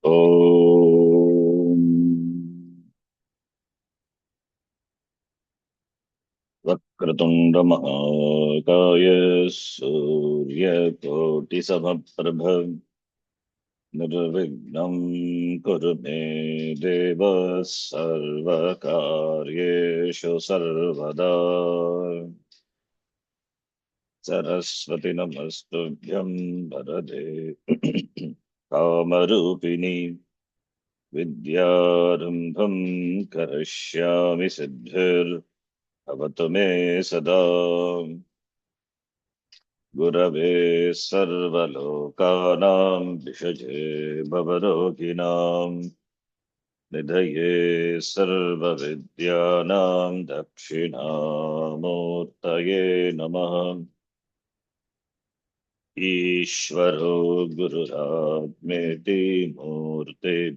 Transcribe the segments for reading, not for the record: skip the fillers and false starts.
ॐ वक्रतुण्डमहाकाय सूर्यकोटिसमप्रभ निर्विघ्नं कुरु मे देव सर्वकार्येषु सर्वदा। सरस्वती नमस्तुभ्यं वरदे कामरूपिणी विद्यारम्भं करिष्यामि सिद्धिर्भवतु मे सदा। गुरवे सर्वलोकानां विषजे भवरोगिणां निधये सर्वविद्यानां दक्षिणामूर्तये नमः। ईश्वरो गुरुरात्मेति मूर्तिभेदविभागिने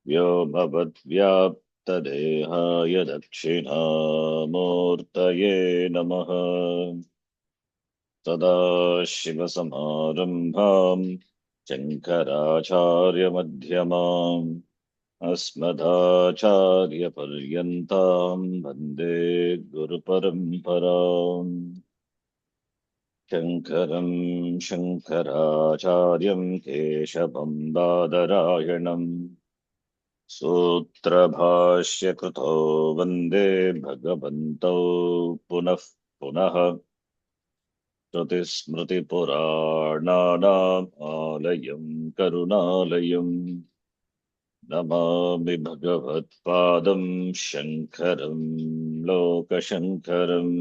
व्योमवद्व्याप्तदेहाय दक्षिणामूर्तये नमः। सदाशिवसमारम्भां शङ्कराचार्यमध्यमाम् अस्मदाचार्यपर्यन्तां वन्दे गुरुपरम्पराम्। शङ्करं शङ्कराचार्यं केशवं बादरायणम् सूत्रभाष्यकृतो वन्दे भगवन्तौ पुनः पुनः। श्रुतिस्मृतिपुराणानाम् आलयं करुणालयं नमामि भगवत्पादं शङ्करं लोकशङ्करम्।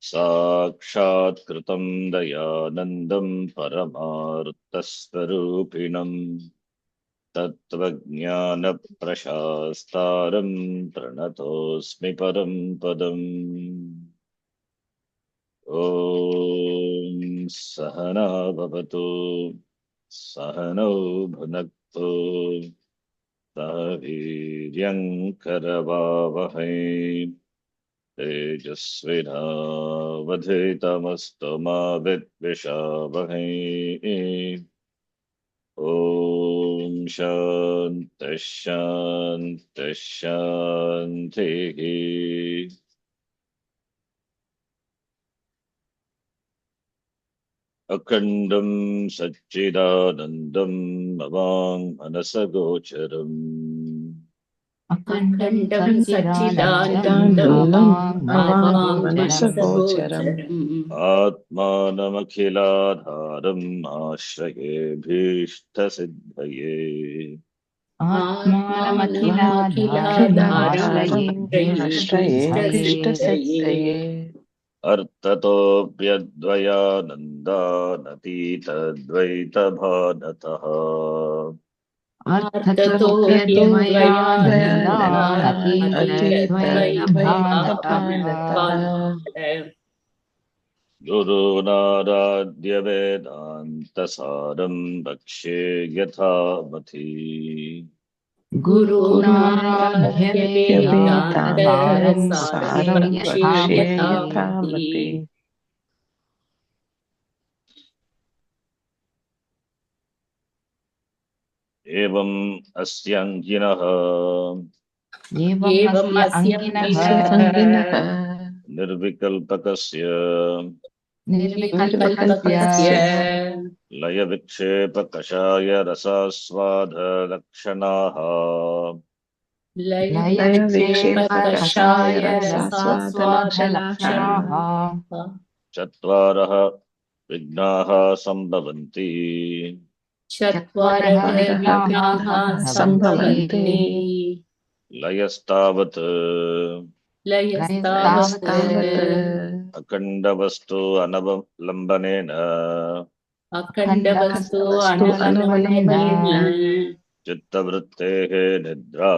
साक्षात्कृतं दयानन्दं परमार्थस्वरूपिणं तत्त्वज्ञानप्रशास्तारं प्रणतोऽस्मि परं पदम्। ॐ सहना भवतु सहनौ भुनक्तु सह वीर्यं करवावहै तेजस्विनावधीतमस्तु मा विद्विषावहै। ॐ शान्तिः शान्तिः शान्तिः। अखण्डं सच्चिदानन्दं ममां मनसगोचरम् अखण्डं सच्चिदानन्दं ममां मनसगोचरम् आत्मानमखिलाधारम् आश्रयेऽभीष्टसिद्धये। आत्मानमखिलाधारमश्रयेऽभीष्टसिद्धये। अर्थतोऽप्यद्वयानन्दानतीतद्वैतभानतः गुरूनाराध्य वेदान्तसारं वक्ष्ये यथामति। गुरूनाराध्य वेदान्तसारं वक्ष्ये यथामति। एवम् अस्याङ्गिनः निर्विकल्पकस्य लयविक्षेपकषाय रसास्वादलक्षणाः चत्वारः विघ्नाः सम्भवन्ति। लयस्तावत् अखण्डवस्तु अनवलम्बनेन चित्तवृत्तेः निद्रा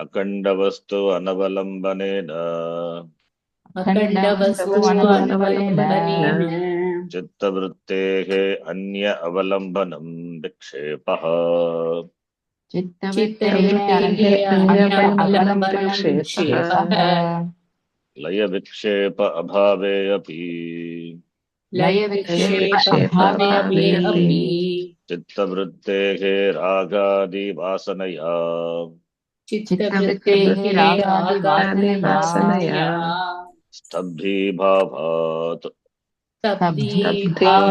अखण्डवस्तु अनवलम्बनेन चित्तवृत्तेः अन्य अवलम्बनं विक्षेपः। लय विक्षेप अभावे अपि लय विक्षेप अभावे अपि चित्तवृत्तेः रागादि वासनया चित्तवृत्तेः रागादिवासनया स्तब्धीभावात् स्तब्धीभावात्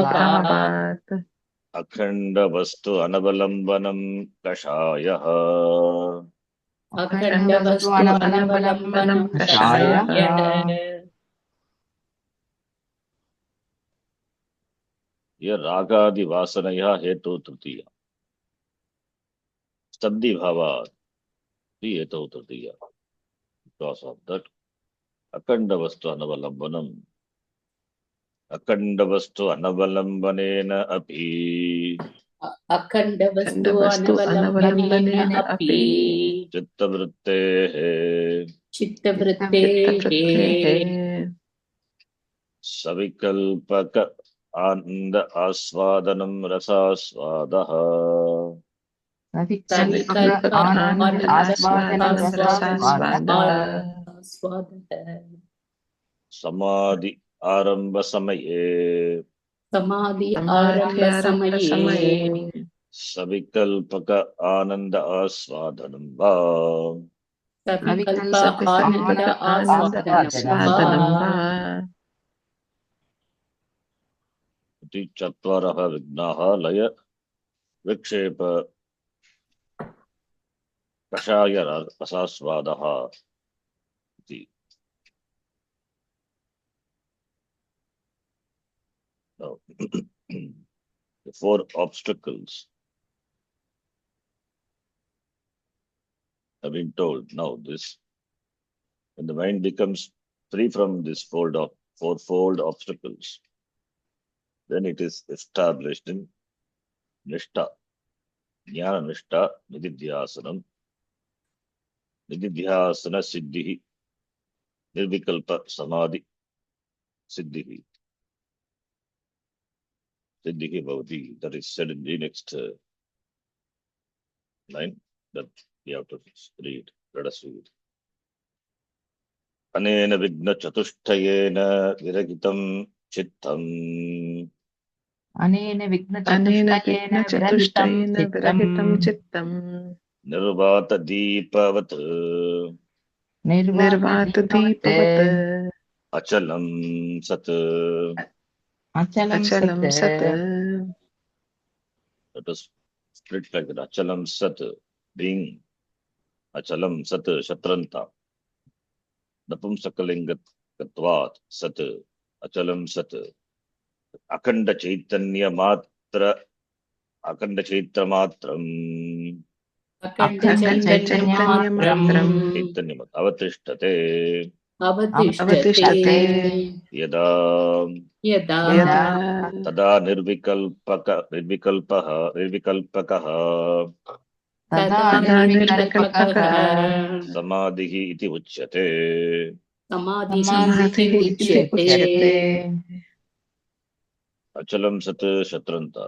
अखंड वस्तु अनवलंबनम कषायः अखंड वस्तु अनवलंबनम कषायः ये रागादि वासनया हेतु तृतीया स्तब्धि भावात् हेतु तृतीया बिकॉज ऑफ दैट अखंड वस्तु अनवलंबनम अखंड वस्तु अनवलंबनेन अपि अखंड वस्तु अनवलंबनेन अपि चित्तवृत्तेः चित्तवृत्तेः सविकल्पक आनंद आस्वादनम रसास्वादः सविकल्प आनंद आस्वादनम रसास्वादः समाधि आरंभ समये समाधि आरंभ समये सविकल्पक आनंद आस्वादनं वा सविकल्प आनंद आस्वादनं वा इति चत्वारः विघ्नाः लय विक्षेप कषाय रसास्वादः इति Now, the four obstacles have been told. Now, this when the mind becomes free from this fourfold obstacles, then it is established in Nishta, Jnana Nishta, Nididhyasanam, Nididhyasana Siddhihi, Nirvikalpa Samadhi Siddhihi, Siddhihi Bhavati. That is said in the next line that we have to read. Let us read. अनेन विघ्न चतुष्टयेन विरगितं चित्तम् अनेन विघ्न चतुष्टयेन विरहितं चित्तम् निर्वात दीपवत् निर्वात दीपवत् अचलं सत् अचलं सत् Let us split like that. Achalam sat being achalam sat shatranta napumsakalingatvat sat achalam sat akanda chaitanya matra akanda chaitra matram chaitanya mat avatishtate यदा तदा निर्विकल्पकः समाधिः इति उच्यते अचलं सत् शत्रन्ता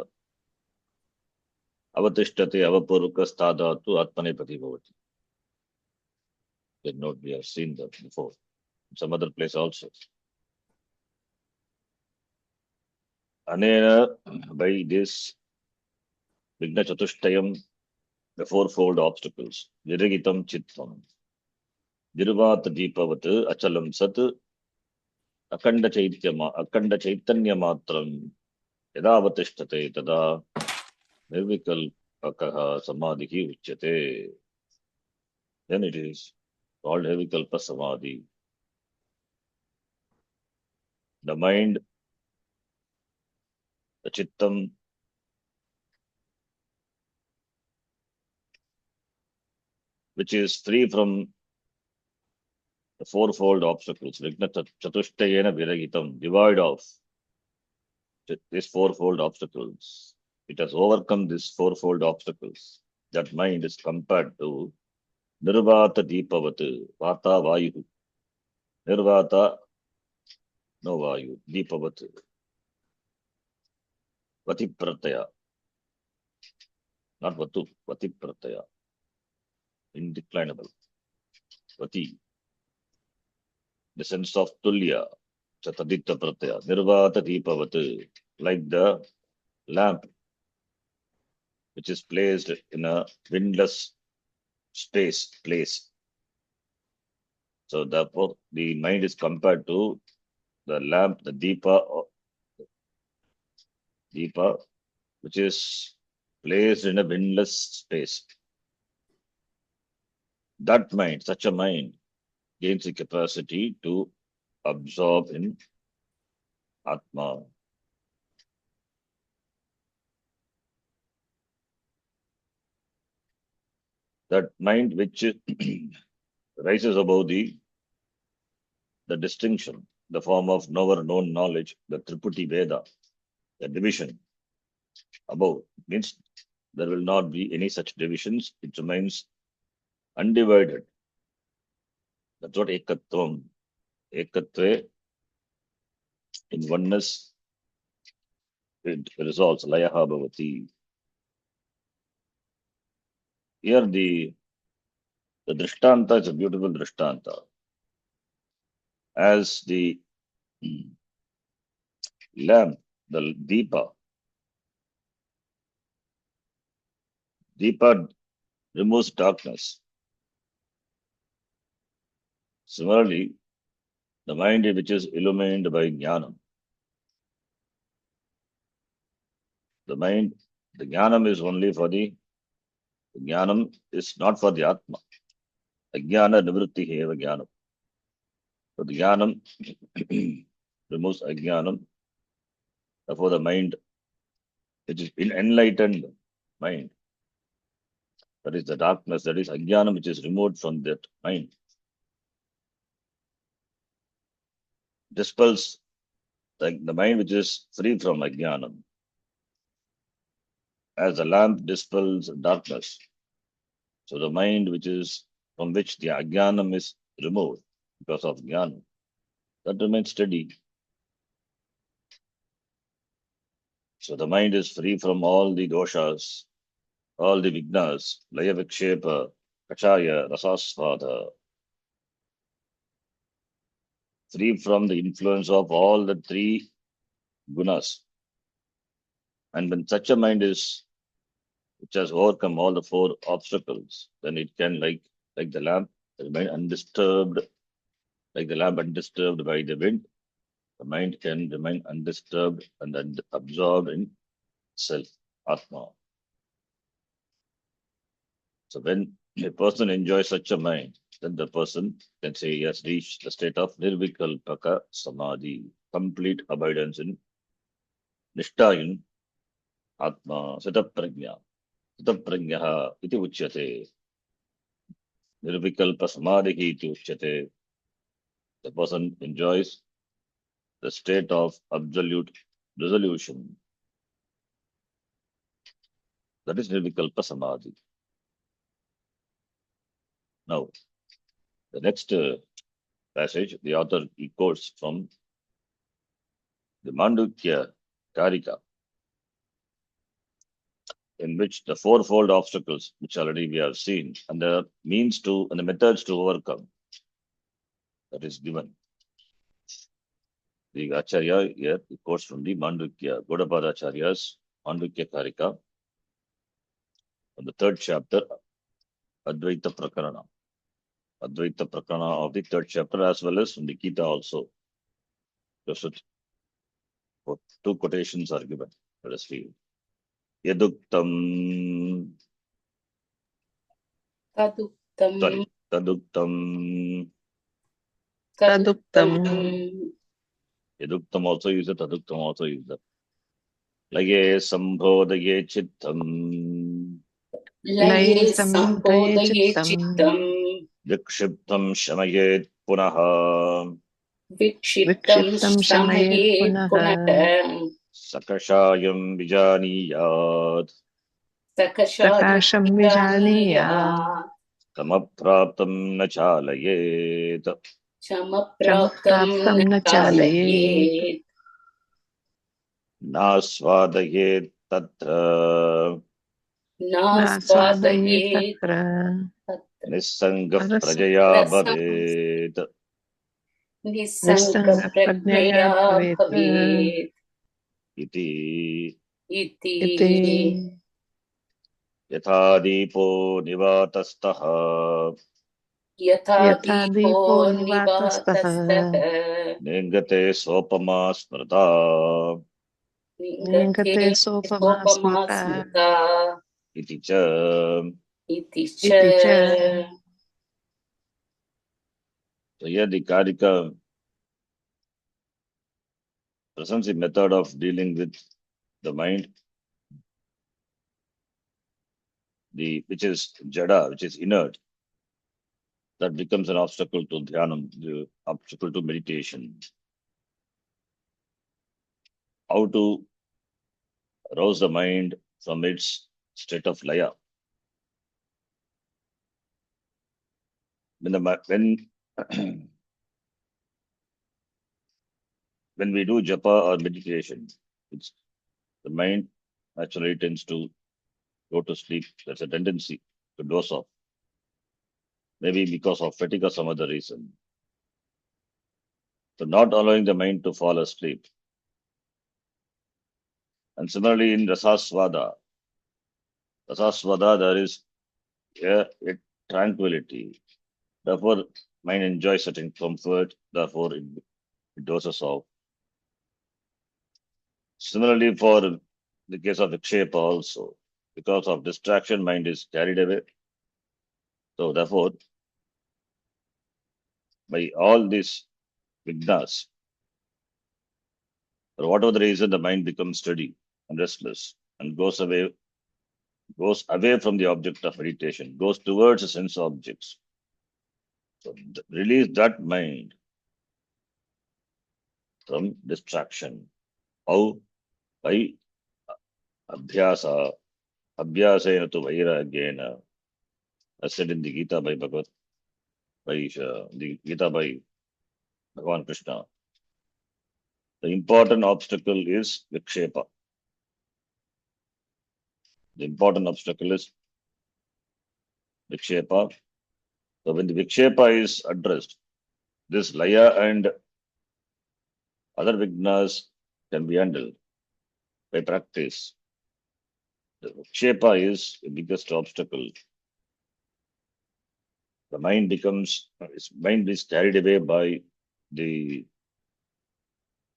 अवतिष्ठते अवपूर्वकस्तादातु आत्मनेपदी भवति. Did not we have seen that before some other place also. Anena, by this Vigna Chatushtayam, the fourfold obstacles, Viragitam Chittam, Dirvat Deepavat, Achalam Sat, Akanda Chaitanya Matram, Yadavatishtate, Tada, Nirvikal Pakaha Samadhi Uchate. Then it is called Nirvikalpa Samadhi. The mind, the Chittam, which is free from the fourfold obstacles, Vigna Chatushtayena Viragitam, devoid of these fourfold obstacles. It has overcome these fourfold obstacles. That mind is compared to Nirvata Deepavat, Vata Vayu. Nirvata, no Vayu, Deepavat. Vati Prataya. Not Vatu, Vati Prataya. Indeclinable. Vati. the sense of tulya, tadita pratyaya, nirvata deepavat, like the lamp which is placed in a windless place. So therefore, the mind is compared to the lamp, the deepa, which is placed in a windless space. That mind, such a mind, gains the capacity to absorb in Atma. That mind which rises above the distinction, the form of knower, known knowledge, the Triputi Veda, the division above, means there will not be any such divisions. It remains undivided. That's what ekatvam. Ekatve, in oneness, it resolves layaha bhavati. Here the drishtanta is a beautiful drishtanta. As the lamp, the deepa removes darkness. Similarly, the mind which is illumined by jnanam, the jnanam is only for the jnanam is not for the atma. Ajnana nivritti heva jnanam. So the jnanam removes ajnanam. Therefore, the mind, which is enlightened mind, that is the darkness, that is ajnanam, which is removed from that mind, dispels the mind which is free from ajnanam. As the lamp dispels darkness, so the mind which is from which the ajnanam is removed because of jnana, that remains steady. So the mind is free from all the doshas, all the vignas, laya vikshepa, kachaya, rasasvada, free from the influence of all the three gunas. And when such a mind is, which has overcome all the four obstacles, then it can, like the lamp, remain undisturbed, like the lamp undisturbed by the wind, the mind can remain undisturbed and absorbed in self, Atma. So when a person enjoys such a mind, then the person can say he has reached the state of nirvikalpaka samadhi, complete abidance in nishta in Atma, sitaprajna. Sitaprajnaha iti uchyate. Nirvikalpa samadhi iti uchyate. The person enjoys the state of absolute resolution. That is nirvikalpa samadhi. Now, the next passage, the author quotes from the Mandukya Karika, in which the fourfold obstacles, which already we have seen, and the means to and the methods to overcome, that is given. The Acharya here quotes from the Mandukya, Gaudapada Acharya's Mandukya Karika, from the third chapter, Advaita Prakarana. Advaita Prakarana of the third chapter, as well as from the Gita also. Just two quotations are given. Let us read. Yaduktam. Taduktam. Taduktam. Taduktam. Yaduktam also use it, Taduktam also use it. Laye sambhodhaye chittam. Laye sambodhaye chittam. Vikshiptam shamayet punaha. Vikshiptam shamayet punaha. Sakashayam vijaniyat. Sakasham vijaniyat. Tamapraptam na chalayet. Chamapraptam na chalayet. Nasvadayet tatra. Nasvadayet tatra. Nissangah prajaya bhavet. निस्सङ्गप्रज्ञया भवेत् इति इति यथा दीपो निवातस्तः यथा दीपो निवातस्तः नेङ्गते सोपमा स्मृता नेङ्गते सोपमा स्मृता इति च So here the Karika presents a method of dealing with the mind, which is jada, which is inert, that becomes an obstacle to dhyanam, the obstacle to meditation. How to rouse the mind from its state of laya. When we do japa or meditation, the mind naturally tends to go to sleep. There's a tendency to doze off. Maybe because of fatigue or some other reason. So not allowing the mind to fall asleep. And similarly in Rasaswada, there is a tranquility. Therefore, mind enjoys certain comfort. Therefore, it dozes off. Similarly, for the case of Vikshepa also, because of distraction, mind is carried away. So therefore, by all these vignas, for whatever the reason, the mind becomes steady and restless and goes away from the object of meditation, goes towards the sense objects. So release that mind from distraction. How? By abhyasa, abhyasena to vairagena, as said in the Gita by Bhagavan Krishna. The important obstacle is vikshepa. The important obstacle is vikshepa. So when the vikshepa is addressed, this laya and other vignas can be handled by practice. The vikshepa is the biggest obstacle. The mind is carried away by the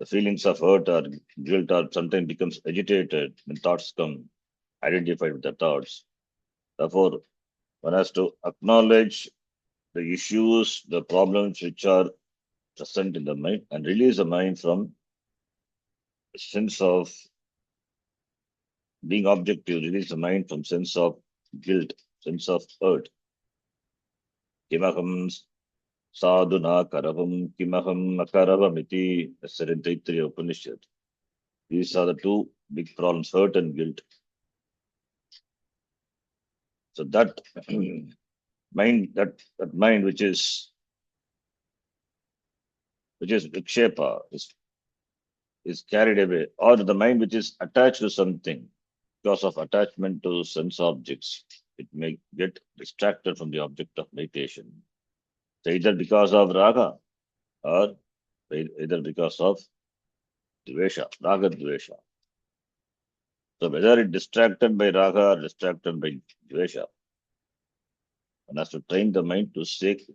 feelings of hurt or guilt, or sometimes becomes agitated when thoughts come, identified with the thoughts. Therefore, one has to acknowledge the issues, the problems which are present in the mind, and release the mind from the sense of being objective, release the mind from sense of guilt, sense of hurt. Kimaham sadhuna karavam, kimaham akaravamiti, as said in Taittiriya Upanishad. These are the two big problems, hurt and guilt. So that mind, that mind which is vikshepa, is carried away, or the mind which is attached to something because of attachment to sense objects, it may get distracted from the object of meditation. So either because of raga or either because of dvesha, raga dvesha. So whether it distracted by raga or distracted by dvesha, one has to train the mind to see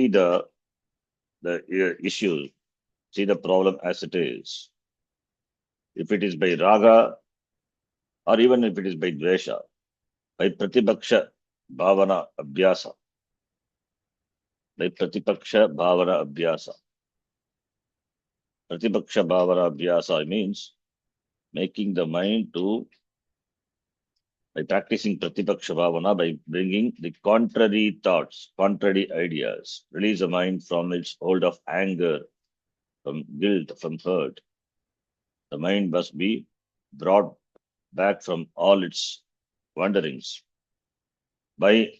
the issue, see the problem as it is. If it is by raga, or even if it is by dvesha, by pratipaksha bhavana abhyasa. By pratipaksha bhavana abhyasa. Pratipaksha bhavana abhyasa means making the mind by practicing pratipaksha bhavana, by bringing the contrary thoughts, contrary ideas, release the mind from its hold of anger, from guilt, from hurt. The mind must be brought back from all its wanderings by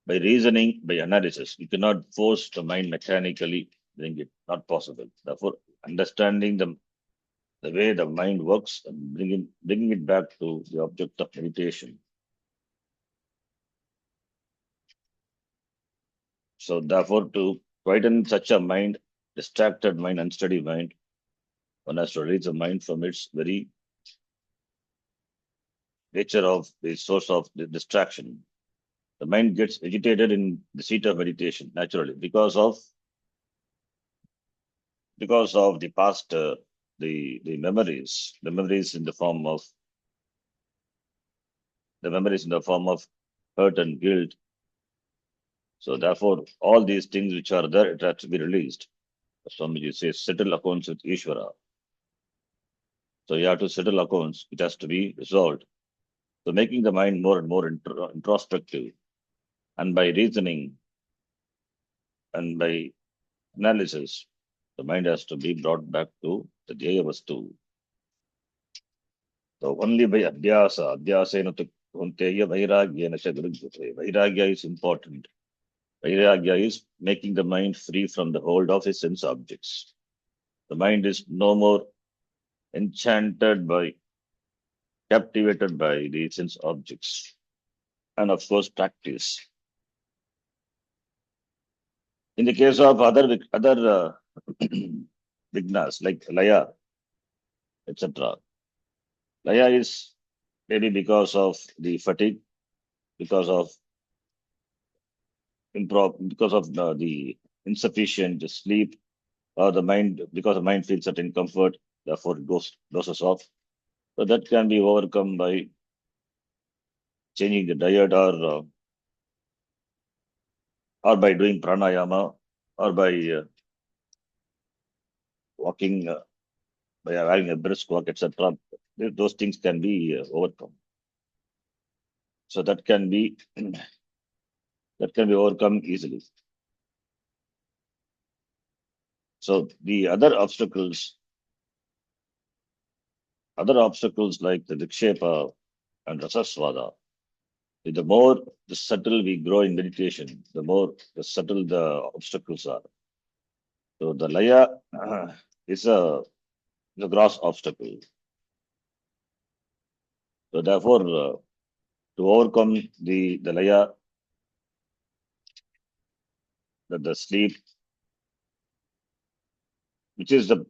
reasoning, by analysis. You cannot force the mind mechanically, bring it, not possible. Therefore, understanding the way the mind works and bringing it back to the object of meditation. So therefore, to quieten such a mind, distracted mind, unsteady mind, one has to release the mind from its very nature of the source of the distraction. The mind gets agitated in the seat of meditation naturally because of the past, the memories in the form of hurt and guilt. So therefore, all these things which are there, it has to be released. Swamiji says, settle accounts with Ishvara. So you have to settle accounts. It has to be resolved. So making the mind more and more introspective, and by reasoning and by analysis, the mind has to be brought back to the य-vastu. So only by adhyasena tu kunteya vairagyena cha gurujyate. Vairagya is important. Vairagya is making the mind free from the hold of his sense objects. The mind is no more captivated by the sense objects. And of course, practice. In the case of other vignas like laya, etc., laya is maybe because of the fatigue, because of the insufficient sleep, or the mind because the mind feels certain comfort, therefore it doses off. So that can be overcome by changing the diet, or by doing pranayama, or by walking, by having a brisk walk, etc. Those things can be overcome. So that can be overcome easily. So the other obstacles like the vikshepa and rasaswada, the more the subtle we grow in meditation, the more the subtle the obstacles are. So the laya is a gross obstacle. So therefore, to overcome the laya, the sleep, which is the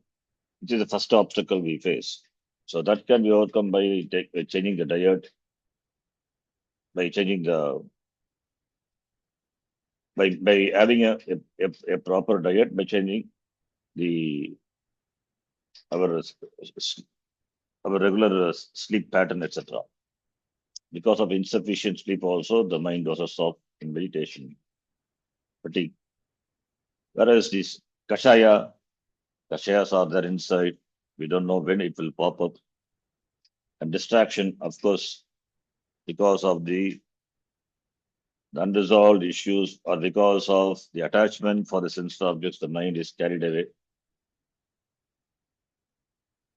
first obstacle we face. So that can be overcome by changing the diet, by changing the by having a proper diet, by changing the our our regular sleep pattern, etc. Because of insufficient sleep, also the mind was soft in meditation, fatigue. Whereas these kashayas are there inside. We don't know when it will pop up. And distraction, of course, because of the unresolved issues or because of the attachment for the sense objects, the mind is carried away.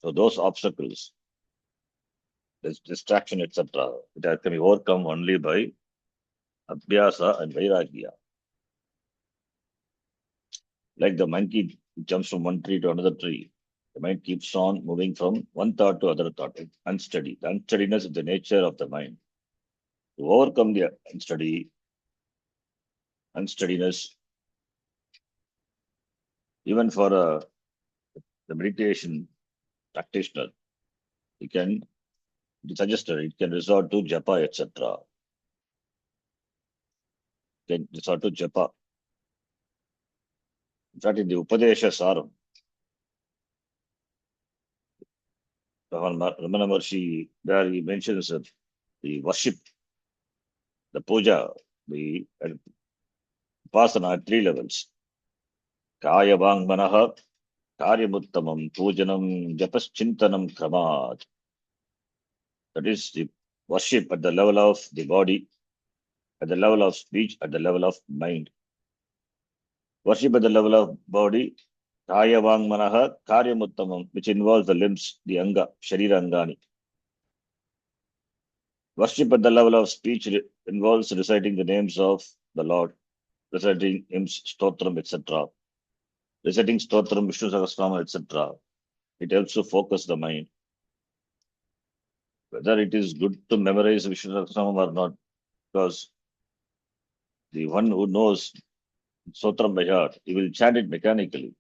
So those obstacles, this distraction, etc., it can be overcome only by abhyasa and vairagya. Like the monkey jumps from one tree to another tree, the mind keeps on moving from one thought to other thought. It's unsteady. The unsteadiness is the nature of the mind. To overcome the unsteadiness, even for the meditation practitioner, it is suggested, it can resort to japa, etc. Can resort to japa. In fact, in the Upadesha Saram, Ramana Maharshi, there he mentions that the worship, the puja, the upasana at three levels. Kaya Vang Manaha, Karyamuttamam, Pujanam, Japaschintanam Kramat. That is the worship at the level of the body, at the level of speech, at the level of mind. Worship at the level of body, Kaya Vang Manaha, Karyamuttamam, which involves the limbs, the anga, Sharira Angani. Worship at the level of speech involves reciting the names of the Lord, reciting hymns, stotram, etc. Reciting stotram, Vishnu Sahasranama, etc. It helps to focus the mind. Whether it is good to memorize Vishnu Sahasranama or not, because the one who knows stotram by heart, you will chant it mechanically.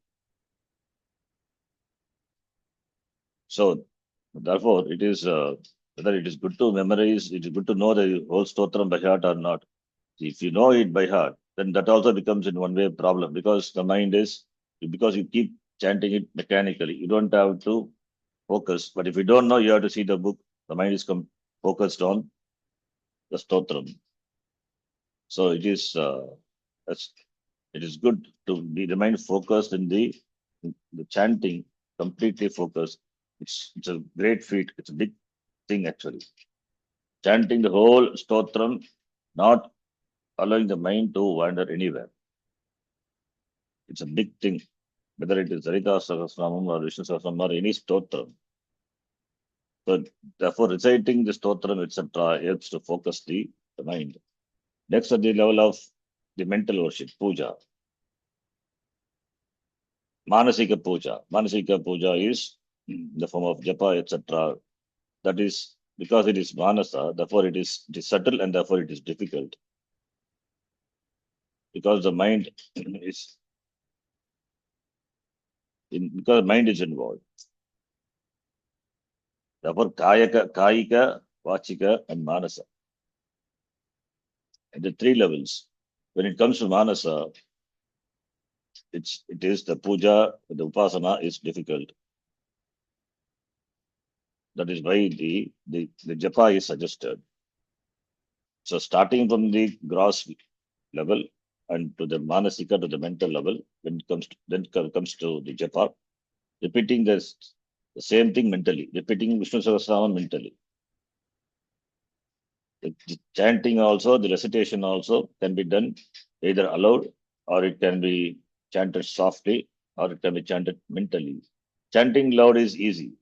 So, therefore, it is whether it is good to memorize, it is good to know the whole stotram by heart or not. If you know it by heart, then that also becomes in one way a problem because the mind is, because you keep chanting it mechanically. You don't have to focus. But if you don't know, you have to see the book. The mind is focused on the stotram. So it is good to be remain focused in the chanting, completely focused. It's a great feat. It's a big thing actually. Chanting the whole stotram, not allowing the mind to wander anywhere. It's a big thing, whether it is Sarita Sahasranam or Vishnu Sahasranam or any stotram. So therefore, reciting the stotram, etc., helps to focus the mind. Next, at the level of the mental worship, puja. Manasika puja. Manasika puja is the form of japa, etc. That is because it is manasa, therefore it is subtle and therefore it is difficult. Because the mind is because mind is involved. Therefore, kayika, vachika, and manasa. At the three levels. When it comes to manasa, it is the puja, the upasana is difficult. That is why the japa is suggested. So starting from the gross level and to the manasika, to the mental level, when it comes to, then comes to the japa, repeating the same thing mentally, repeating Vishnu Sahasranam mentally. The chanting also, the recitation also can be done either aloud or it can be chanted softly or it can be chanted mentally. Chanting loud is easy.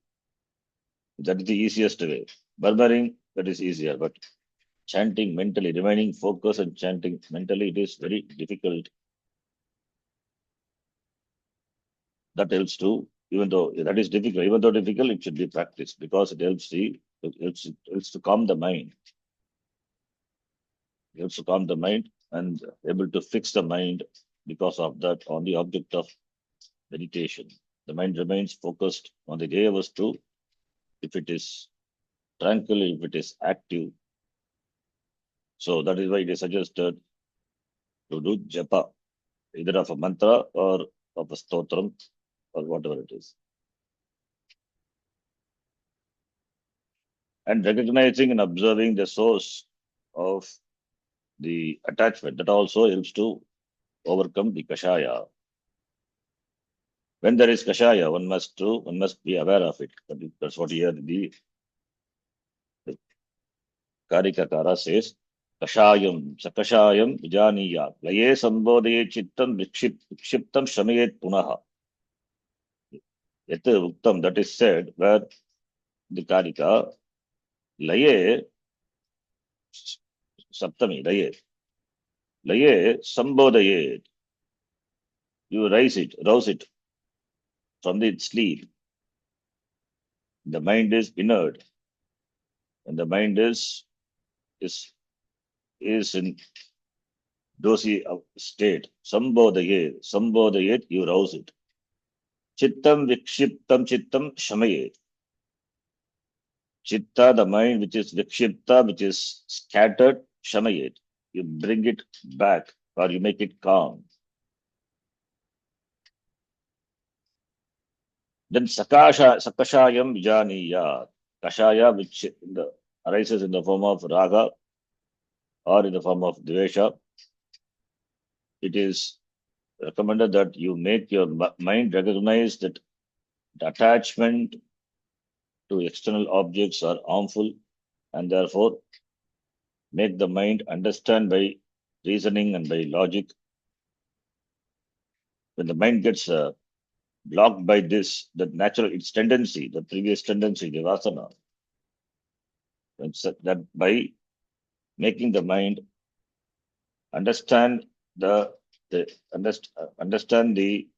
That is the easiest way. Murmuring, that is easier, but chanting mentally, remaining focused and chanting mentally, it is very difficult. That helps to, even though that is difficult, even though difficult, it should be practiced because it helps to calm the mind. It helps to calm the mind and able to fix the mind because of that on the object of meditation. The mind remains focused on the day vastu. If it is tranquil, if it is active. So that is why it is suggested to do japa, either of a mantra or of a stotram or whatever it is. And recognizing and observing the source of the attachment, that also helps to overcome the kashaya. When there is kashaya, one must be aware of it. That's what here the Karikakara says. Kashayam, sakashayam, vijaniya, laye sambodhe chittam vikshiptam shamayet punaha. Yet uktam, that is said, where the Karika, laye, saptami, laye sambodhayet. You rouse it from the sleep. The mind is inert, and the mind is in dosi state. Sambodhayet, you rouse it. Chittam vikshiptam chittam shamayet. Chitta, the mind which is vikshipta, which is scattered, shamayet. You bring it back or you make it calm. Then sakashayam vijaniya. Kashaya, which arises in the form of raga or in the form of dvesha. It is recommended that you make your mind recognize that the attachment to external objects are harmful and therefore make the mind understand by reasoning and by logic. When the mind gets blocked by this, its tendency, the previous tendency, the vasana, that by making the mind understand understand the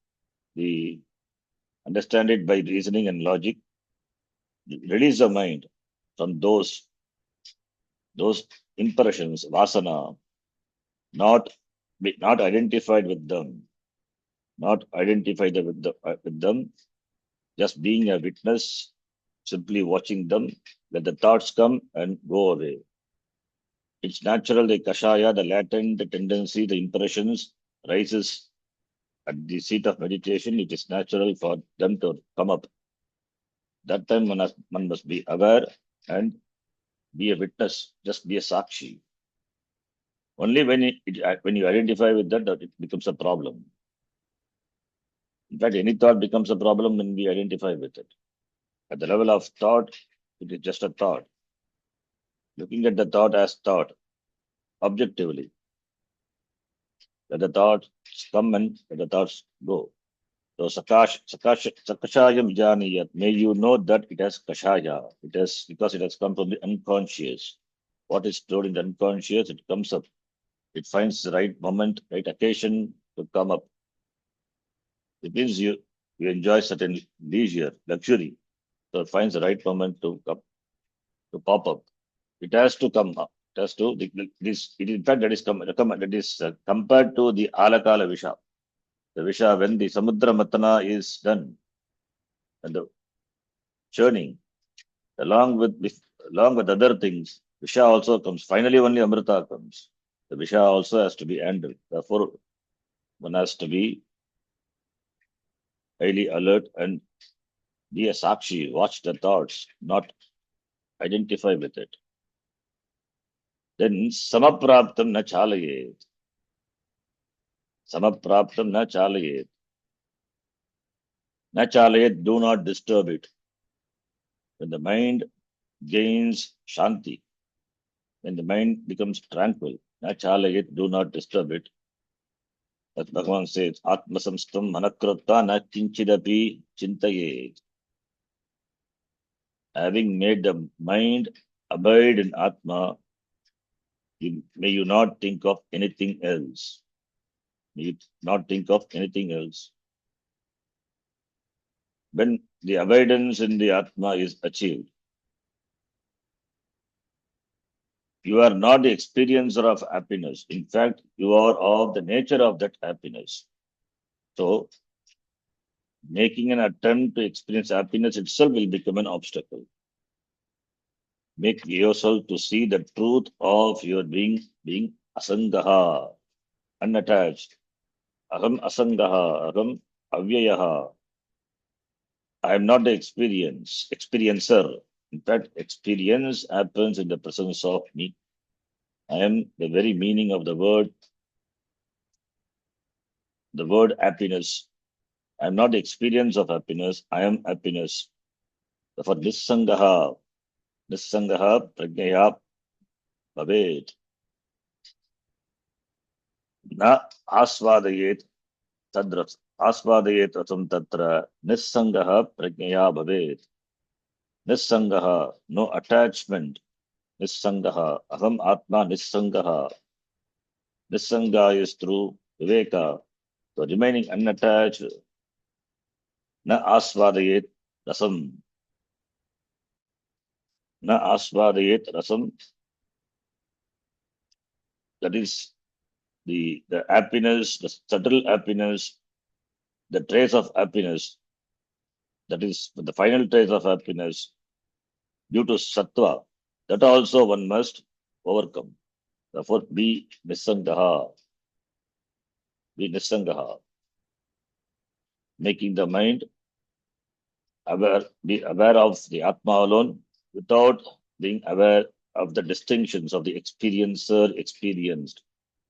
understand it by reasoning and logic, release the mind from those impressions, vasana, not not identified with them, not identified with them, just being a witness, simply watching them, let the thoughts come and go away. It's natural, the kashaya, the latent tendency, the impressions rises at the seat of meditation. It is natural for them to come up. That time one must be aware and be a witness, just be a sakshi. Only when you identify with that it becomes a problem. In fact, any thought becomes a problem when we identify with it. At the level of thought, it is just a thought. Looking at the thought as thought, objectively. Let the thoughts come and let the thoughts go. So sakashayam janiyat. May you know that it has kashaya. It has because it has come from the unconscious. What is stored in the unconscious, it comes up. It finds the right moment, right occasion to come up. It means you enjoy certain leisure, luxury. So it finds the right moment to come to pop up. It has to come up. It has to this. It in fact that is compared to the alakala visha. The visha when the samudra matana is done and the churning along with other things, visha also comes. Finally, only amrita comes. The visha also has to be handled. Therefore, one has to be highly alert and be a sakshi. Watch the thoughts, not identify with it. Then samapraptam na chalayet. Samapraptam na chalayet. Na chalayet, do not disturb it. When the mind gains shanti, when the mind becomes tranquil, na chalayet, do not disturb it. As Bhagavan says, Atmasamstam manakrata na kinchidapi chintayet. Having made the mind abide in Atma, may you not think of anything else. May you not think of anything else. When the abidance in the Atma is achieved, you are not the experiencer of happiness. In fact, you are of the nature of that happiness. So, making an attempt to experience happiness itself will become an obstacle. Make yourself to see the truth of your being asangaha, unattached. Aham asangaha, aham avyayaha. I am not the experiencer. In fact, experience happens in the presence of me. I am the very meaning of the word happiness. I am not the experience of happiness. I am happiness. Therefore, nissangaha prajnaya bhavet. Na asvadayet tadras. Asvadayet rasam tatra nissangaha prajnaya bhavet. Nissangaha, no attachment. Nissangaha, aham atma nissangaha. Nissanga is through viveka. So remaining unattached, na asvadayet rasam. Na asvadayet rasam. That is the happiness, the subtle happiness, the trace of happiness. That is the final trace of happiness due to sattva. That also one must overcome. Therefore, be nissangaha. Be nissangaha. Making the mind aware, be aware of the Atma alone without being aware of the distinctions of the experiencer experienced.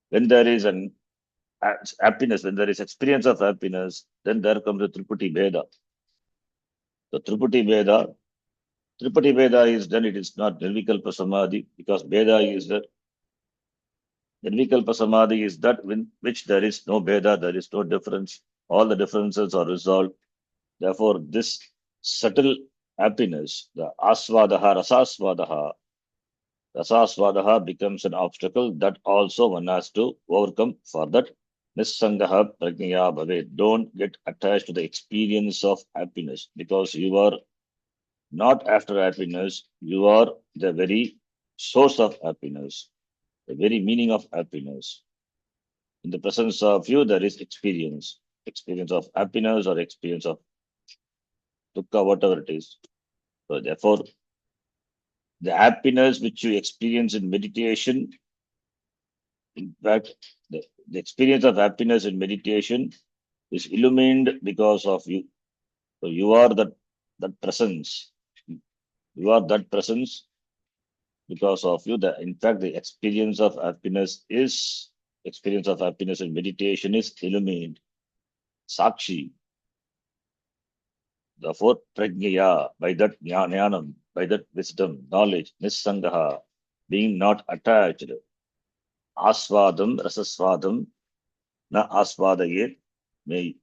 When there is an happiness, when there is experience of happiness, then there comes the Tripati Veda. The Tripati Veda is done, it is not Nirvikalpa Samadhi, because Veda is that Nirvikalpa Samadhi is that in which there is no Veda, there is no difference. All the differences are resolved. Therefore, this subtle happiness, the asvadaha, rasasvadaha becomes an obstacle that also one has to overcome. For that, nissangaha prajnaya bhave. Don't get attached to the experience of happiness because you are not after happiness, you are the very source of happiness, the very meaning of happiness. In the presence of you, there is experience of happiness or experience of dukkha, whatever it is. So therefore, the happiness which you experience in meditation, in fact, the experience of happiness in meditation is illumined because of you. So you are that presence. You are that presence because of you. In fact, the experience of happiness in meditation is illumined. Sakshi. Therefore, prajnaya, by that jnanam, by that wisdom, knowledge, nissangaha, being not attached, asvadam, rasasvadam, na asvadayet, may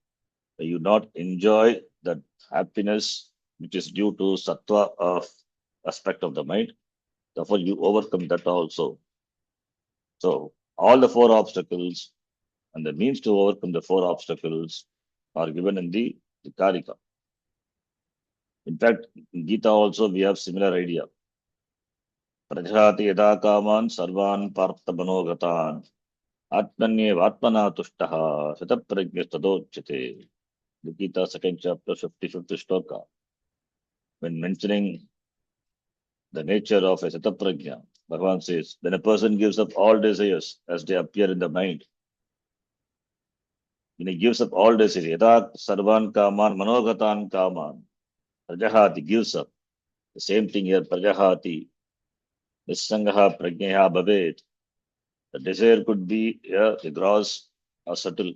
you not enjoy that happiness which is due to sattva of aspect of the mind. Therefore, you overcome that also. So, all the four obstacles and the means to overcome the four obstacles are given in the Karika. In fact, in Gita also we have similar idea. Prajhati yada kaman sarvan partha manogatan atmanye vatmana tushtaha sataprajnastadochyate. The Gita second chapter 55th shloka. When mentioning the nature of a sataprajna, Bhagavan says, when a person gives up all desires as they appear in the mind, when he gives up all desires, yada sarvan kaman manogatan kaman, prajahati gives up. The same thing here, prajahati, nissangaha prajnaya bhavet. The desire could be the gross or subtle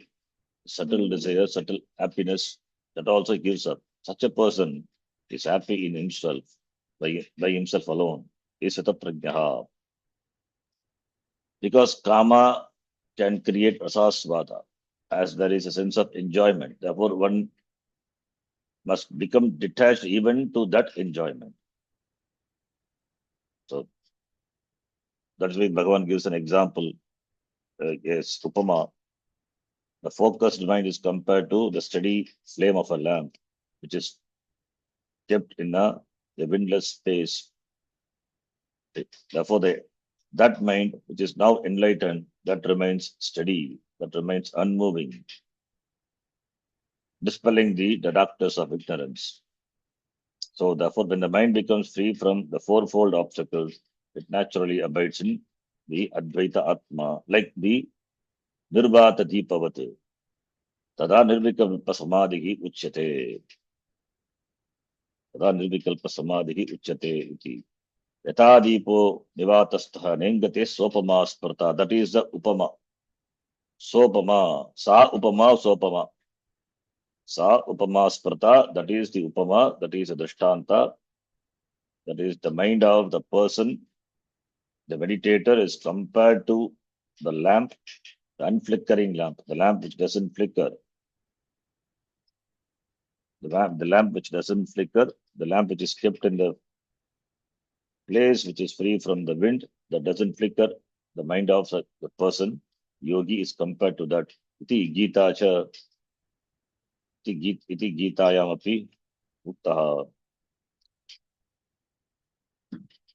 desire, subtle happiness that also gives up. Such a person is happy in himself, by himself alone. Is sataprajnaha. Because kama can create rasasvada, as there is a sense of enjoyment. Therefore, one must become detached even to that enjoyment. So that's why Bhagavan gives an example. Yes, Upama. The focused mind is compared to the steady flame of a lamp, which is kept in a windless space. Therefore, that mind, which is now enlightened, that remains steady, that remains unmoving, dispelling the darkness of ignorance. So, therefore, when the mind becomes free from the fourfold obstacles, it naturally abides in the Advaita Atma, like the Nirbhata Deepavate. Tada Nirvikalpa Samadhi Uchyate. Tada Nirvikalpa Samadhi Uchyate iti. Yata Deepo Nivatastha Nengate Sopama Sprata. That is the Upama. Sopama. Sa Upama Sopama. Sa Upama Sprata. That is the Upama. That is the Drishtanta. That is the mind of the person. The meditator is compared to the lamp, the unflickering lamp, the lamp which doesn't flicker. The lamp which doesn't flicker, the lamp which is kept in the place which is free from the wind, that doesn't flicker. The mind of the person, yogi, is compared to that. Iti Gita cha, iti Gitayam api uttaha.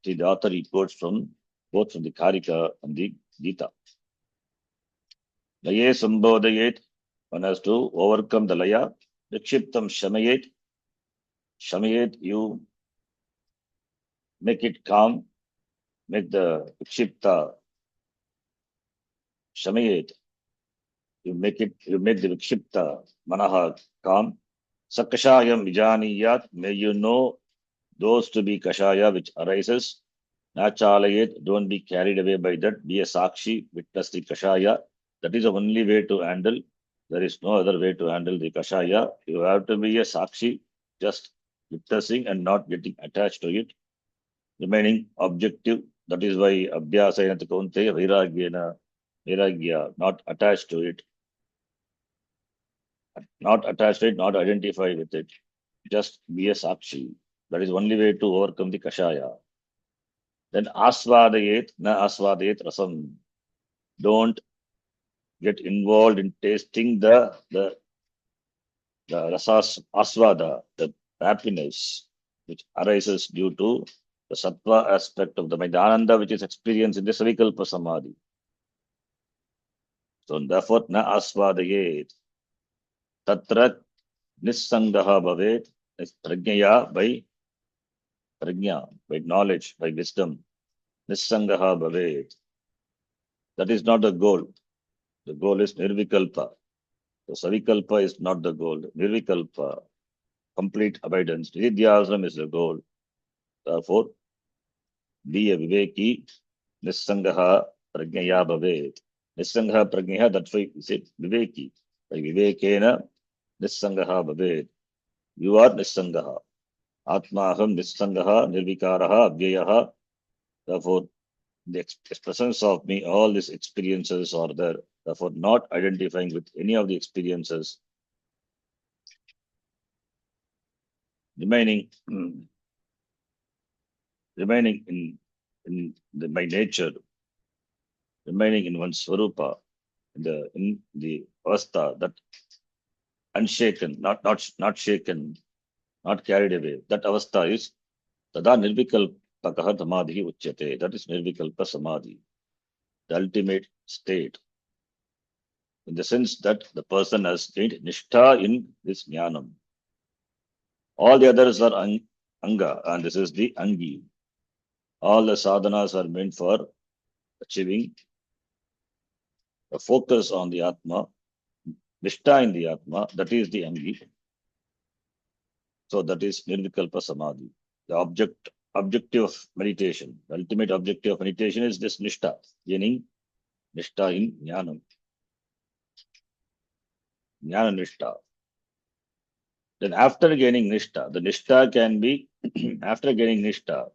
The author he quotes from both from the Karika and the Gita. Laye sambodhayet, one has to overcome the laya. Vikshiptam shamayet. Shamayet, you make it calm, make the vikshipta shamayet. You make the vikshipta manaha calm. Sakashayam vijaniyat, may you know those to be kashaya which arises. Nachalayet, don't be carried away by that. Be a sakshi, witness the kashaya. That is the only way to handle. There is no other way to handle the kashaya. You have to be a sakshi, just witnessing and not getting attached to it. Remaining objective. That is why abhyasa kaunteya vairagya, not attached to it. Not attached to it, not identify with it. Just be a sakshi. That is only way to overcome the kashaya. Then asvadayet, na asvadayet rasam. Don't get involved in tasting the rasas asvada, the happiness which arises due to the sattva aspect of the mind, the ananda which is experienced in the savikalpa samadhi. So therefore, na asvadayet. Tatra nissangaha bhavet. Prajnaya by knowledge, by wisdom. Nissangaha bhavet. That is not the goal. The goal is nirvikalpa. So savikalpa is not the goal. Nirvikalpa, complete abidance. Nidhyasana is the goal. Therefore, be a viveki. Nissangaha prajnaya bhavet. Nissangaha prajnaya, that's why we say viveki. By vivekena nissangaha bhavet. You are nissangaha. Atmaham nissangaha nirvikaraha abhyayaha. Therefore, the presence of me, all these experiences are there. Therefore, not identifying with any of the experiences, remaining my nature, remaining in one's swarupa, in the avastha, that unshaken, not shaken, not carried away. That avastha is tada nirvikalpakaha samadhi uchyate. That is nirvikalpa samadhi, the ultimate state, in the sense that the person has gained nishtha in this jnanam. All the others are anga, and this is the angi. All the sadhanas are meant for achieving a focus on the atma, nishtha in the atma, that is the angi. So that is nirvikalpa samadhi. The objective of meditation, the ultimate objective of meditation is this nishtha, gaining nishtha in jnanam. Jnana nishtha. Then after gaining nishtha, the nishtha can be, after gaining nishtha,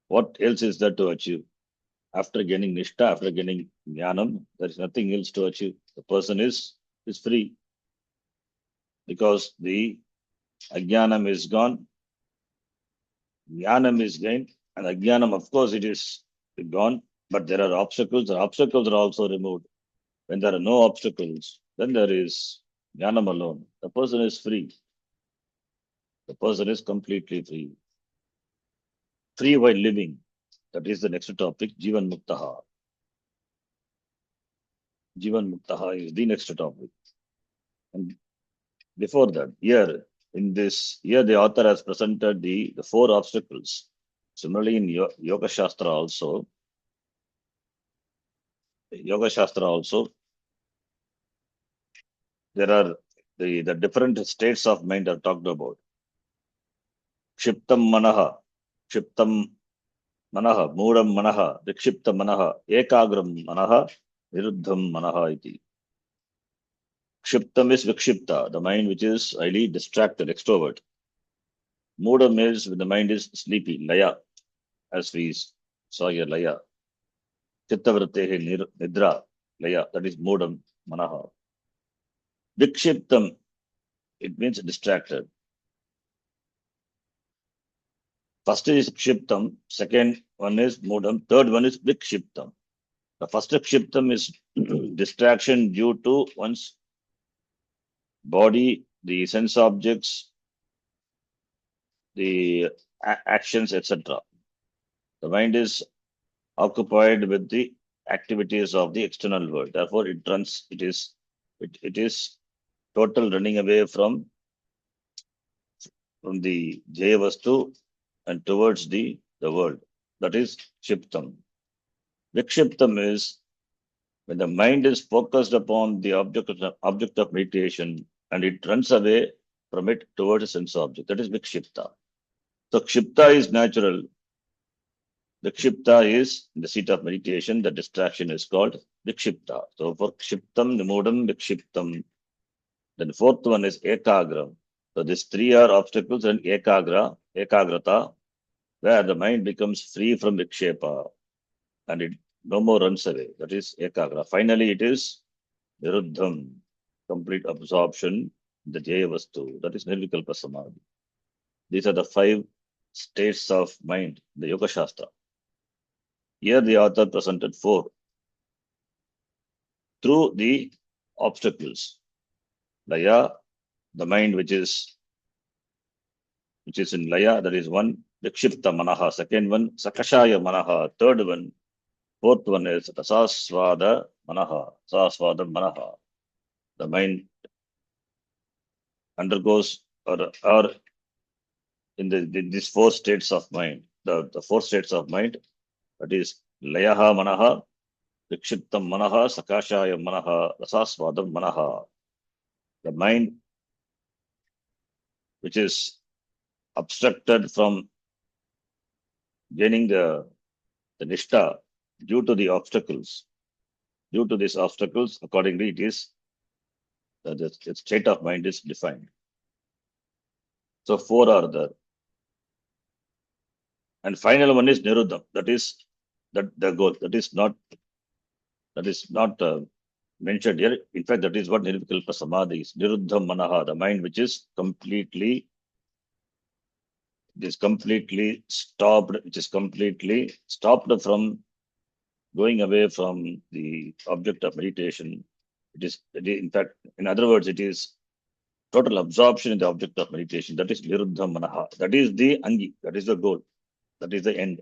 what else is there to achieve? After gaining nishtha, after gaining jnanam, there is nothing else to achieve. The person is free, because the ajnanam is gone, jnanam is gained, and ajnanam, of course, it is gone, but there are obstacles. The obstacles are also removed. When there are no obstacles, then there is jnanam alone. The person is free. The person is completely free. Free while living. That is the next topic, Jivan Muktaha. Jivan Muktaha is the next topic. And before that, here the author has presented the four obstacles. Similarly, in Yoga Shastra also, there are the different states of mind are talked about. Kshiptam manaha, Moodam manaha, Vikshipta manaha, Ekagram manaha, Viruddham manaha iti. Kshiptam is Vikshipta, the mind which is highly distracted, extrovert. Moodam is when the mind is sleepy, Laya, as we saw here, Laya. Chittavrittehi Nidra, Laya, that is Moodam manaha. Vikshiptam, it means distracted. First is Kshiptam, second one is Moodam, third one is Vikshiptam. The first Kshiptam is distraction due to one's body, the sense objects, the actions, etc. The mind is occupied with the activities of the external world. Therefore, it is total running away from the Jayavastu and towards the world. That is Kshiptam. Vikshiptam is when the mind is focused upon the object of meditation and it runs away from it towards a sense object. That is Vikshipta. So Kshipta is natural. Vikshipta is the seat of meditation. The distraction is called Vikshipta. So for Kshiptam, Nimudam, Vikshiptam. Then the fourth one is Ekagram. So these three are obstacles, and Ekagrata, where the mind becomes free from Vikshepa and it no more runs away. That is Ekagra. Finally, it is Viruddham, complete absorption, the Jayavastu. That is Nirvikalpa Samadhi. These are the 5 states of mind, the Yoga Shastra. Here the author presented 4. Through the obstacles, Laya, the mind which is in Laya, that is one. Vikshipta Manaha, second one. Sakashaya Manaha, third one. Fourth one is rasasvada manaha. Rasasvada manaha. The mind undergoes or in these four states of mind. The four states of mind, that is layaha manaha, vikshiptam manaha, sakashaya manaha, rasasvadam manaha. The mind which is obstructed from gaining the nishta due to the obstacles. Due to these obstacles, accordingly, it is the state of mind is defined. So four are there. And final one is niruddham. That is the goal. That is not mentioned here. In fact, that is what nirvikalpa samadhi is. Niruddham manaha, the mind which is completely stopped, which is completely stopped from going away from the object of meditation. It is, in fact, in other words, it is total absorption in the object of meditation. That is niruddham manaha. That is the angi. That is the goal. That is the end.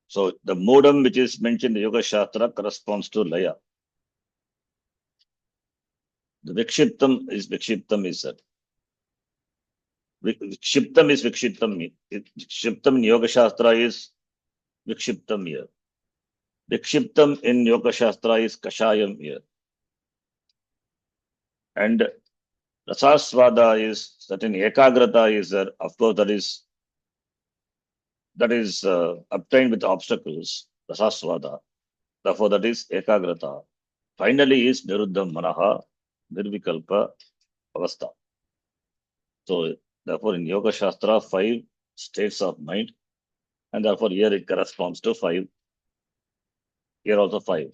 So the modam which is mentioned in the Yoga Shastra corresponds to laya. The vikshiptam is said. Vikshiptam is vikshiptam. Vikshiptam in Yoga Shastra is vikshiptam here. Vikshiptam in Yoga Shastra is kashayam here. And rasasvada is certain ekagrata is there. Of course, that is obtained with obstacles. Rasasvada. Therefore, that is ekagrata. Finally, is niruddham manaha, nirvikalpa avastha. So, therefore, in Yoga Shastra, 5 states of mind, and therefore here it corresponds to 5. Here also 5.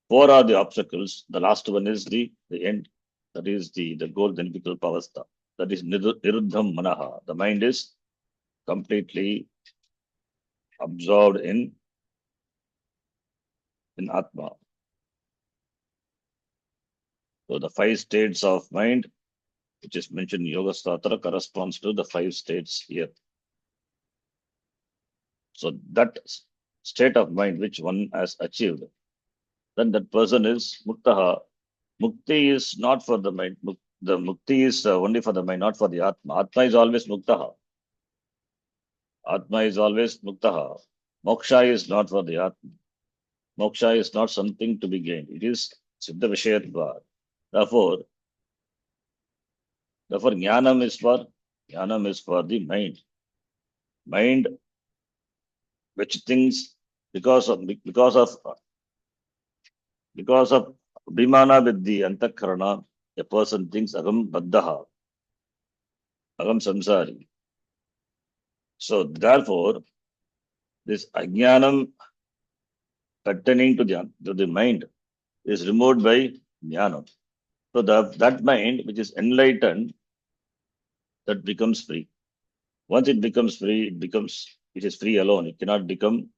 4 are the obstacles. The last one is the end. That is the goal, the nirvikalpa avastha. That is niruddham manaha. The mind is completely absorbed in Atma. So the 5 states of mind, which is mentioned in Yoga Shastra, corresponds to the 5 states here. So that state of mind which one has achieved, then that person is muktaha. Mukti is not for the mind. The mukti is only for the mind, not for the Atma. Atma is always muktaha. Atma is always muktaha. Moksha is not for the Atma. Moksha is not something to be gained. It is siddha vishayatva. Therefore, jnanam is for the mind. Mind which thinks because of Abhimana with the antakarana, a person thinks agam baddhaha, agam samsari. So therefore, this ajnanam pertaining to the mind is removed by jnanam. So that mind which is enlightened, that becomes free. Once it becomes free, it is free alone. It cannot become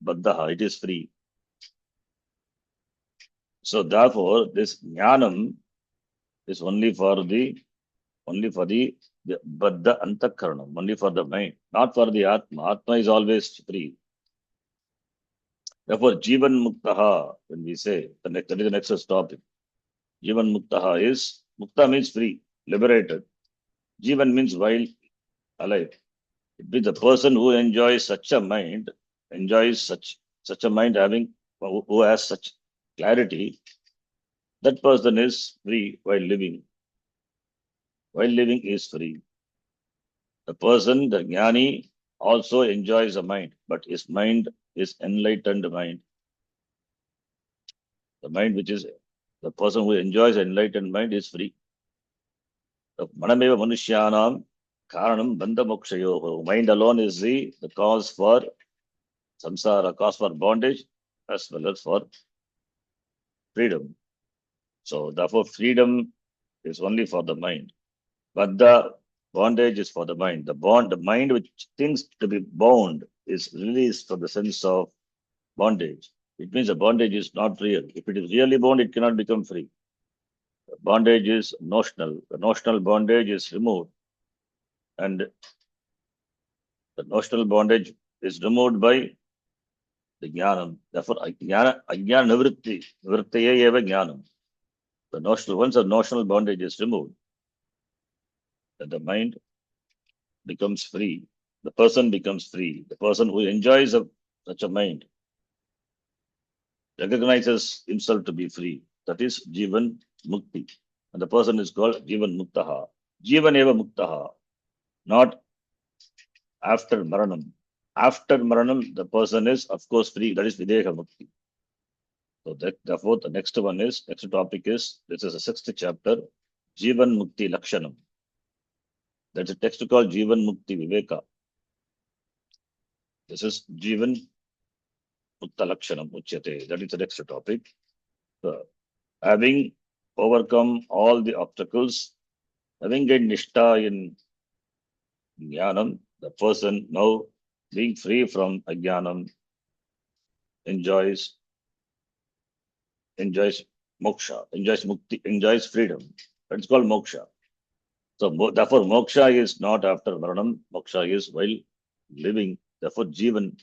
baddhaha. It is free. So therefore, this jnanam is only for the baddha antakaranam, only for the mind, not for the atma. Atma is always free. Therefore, jivan muktaha, when we say, that is the next topic. Jivan muktaha is, mukta means free, liberated. Jivan means while alive. It means the person who enjoys such a mind, such a mind who has such clarity, that person is free while living. While living is free. The person, the jnani, also enjoys a mind, but his mind is enlightened mind. The mind which is, the person who enjoys enlightened mind is free. The manameva manushyanam karanam bandha mokshayoho. Mind alone is the cause for samsara, cause for bondage, as well as for freedom. So therefore, freedom is only for the mind. But the bondage is for the mind. The mind which thinks to be bound is released from the sense of bondage. It means the bondage is not real. If it is really bound, it cannot become free. The bondage is notional. The notional bondage is removed. And the notional bondage is removed by the jnanam. Therefore, ajnana nivritti, nivrittaya eva jnanam. The notional, once the notional bondage is removed, then the mind becomes free. The person becomes free. The person who enjoys such a mind recognizes himself to be free. That is Jivan Mukti. And the person is called Jivan Muktaha. Jivan Eva Muktaha. Not after Maranam. After Maranam, the person is, of course, free. That is Videha Mukti. So therefore, the next topic is, this is the sixth chapter, Jivan Mukti Lakshanam. That's a text called Jivan Mukti Viveka. This is Jivan Mukta Lakshanam Uchyate. That is the next topic. So, having overcome all the obstacles, having gained Nishta in Jnanam, the person now being free from Ajnanam enjoys moksha, enjoys mukti, enjoys freedom. That's called moksha. So therefore, moksha is not after Maranam, moksha is while living. Therefore, Jivan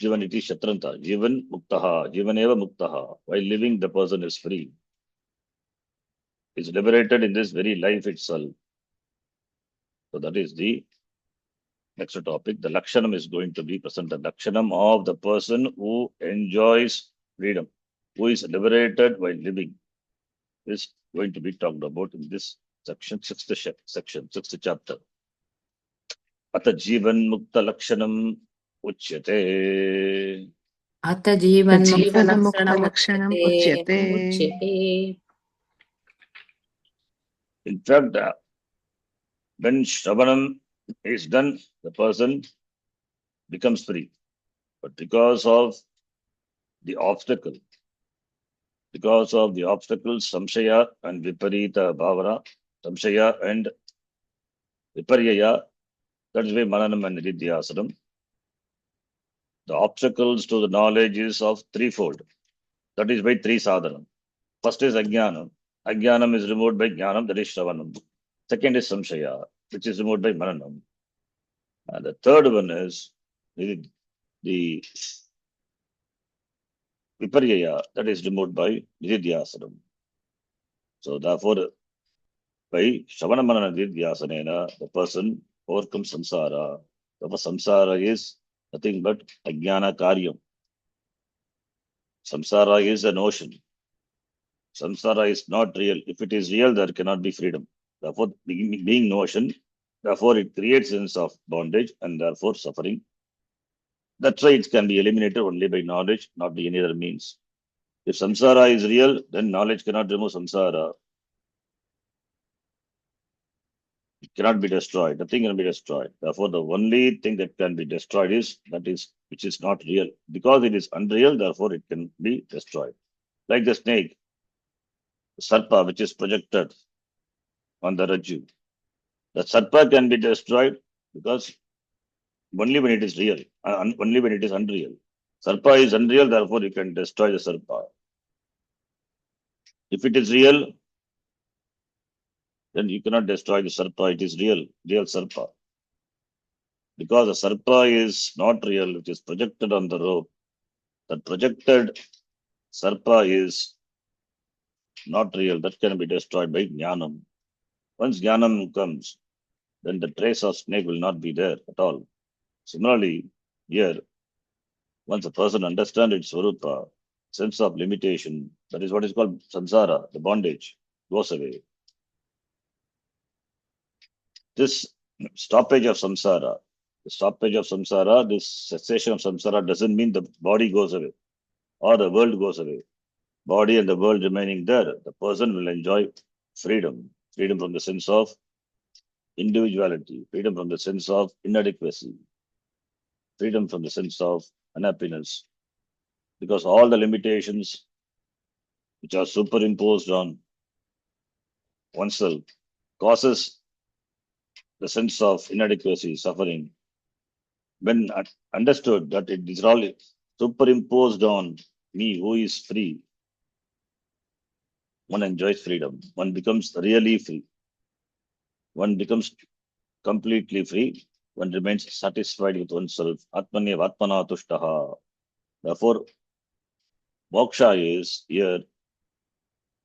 iti Shatranta, Jivan Muktaha, Jivan eva Muktaha. While living, the person is free. Is liberated in this very life itself. So that is the next topic. The Lakshanam is going to be present. The Lakshanam of the person who enjoys freedom, who is liberated while living, is going to be talked about in this section, sixth chapter. Ata Jivan Mukta Lakshanam Uchyate. अथ जीवन्मुक्तलक्षणम् जीवन्मुक्तलक्षणम् उच्यते। उच्यते। In fact, when Shravanam is done, the person becomes free. But because of the obstacles, Samshaya and Viparita Bhavana, Samshaya and Viparyaya, that's why Mananam and Nididhyasanam. The obstacles to the knowledge is of threefold. That is by three sadhanam. First is Ajnanam. Ajnanam is removed by Jnanam, that is Shravanam. Second is Samshaya, which is removed by Mananam. And the third one is the Viparyaya, that is removed by Nididhyasanam. So therefore, by Shravana Manana Nididhyasanena, the person overcomes samsara. Therefore, samsara is nothing but Ajnana Karyam. Samsara is an ocean. Samsara is not real. If it is real, there cannot be freedom. Therefore, being no ocean, therefore it creates sense of bondage and therefore suffering. That's why it can be eliminated only by knowledge, not by any other means. If samsara is real, then knowledge cannot remove samsara. It cannot be destroyed. Nothing can be destroyed. Therefore, the only thing that can be destroyed is which is not real. Because it is unreal, therefore it can be destroyed. Like the snake, the sarpa, which is projected on the rajju. The sarpa can be destroyed because only when it is real, only when it is unreal. Sarpa is unreal, therefore you can destroy the sarpa. If it is real, then you cannot destroy the sarpa. It is real sarpa. Because the sarpa is not real, it is projected on the rope. That projected sarpa is not real. That can be destroyed by jnanam. Once jnanam comes, then the trace of snake will not be there at all. Similarly, here, once a person understands its swarupa, sense of limitation, that is what is called samsara, the bondage, goes away. This stoppage of samsara, this cessation of samsara doesn't mean the body goes away or the world goes away. Body and the world remaining there, the person will enjoy freedom. Freedom from the sense of individuality, freedom from the sense of inadequacy, freedom from the sense of unhappiness. Because all the limitations which are superimposed on oneself causes the sense of inadequacy, suffering. When understood that it is all superimposed on me who is free, one enjoys freedom. One becomes really free. One becomes completely free. One remains satisfied with oneself. Atmanev atmana tushtaha. Therefore, moksha is here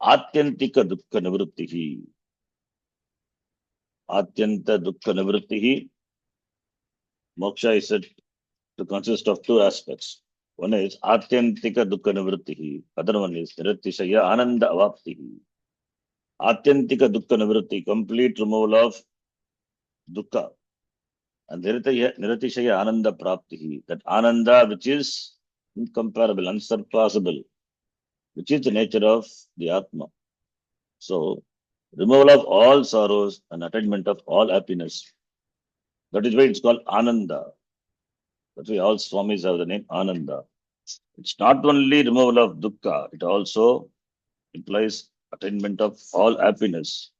atyantika dukkha nivrittihi. Atyanta dukkha nivrittihi. Moksha is said to consist of two aspects. One is atyantika dukkha nivrittihi. Other one is niratisaya ananda avaptihi. Atyantika dukkha nivritti, complete removal of dukkha. And niratisaya ananda praptihi, that ananda which is incomparable, unsurpassable, which is the nature of the Atma. So, removal of all sorrows and attainment of all happiness. That is why it's called Ananda. That's why all Swamis have the name Ananda. It's not only removal of dukkha, it also implies attainment of all happiness,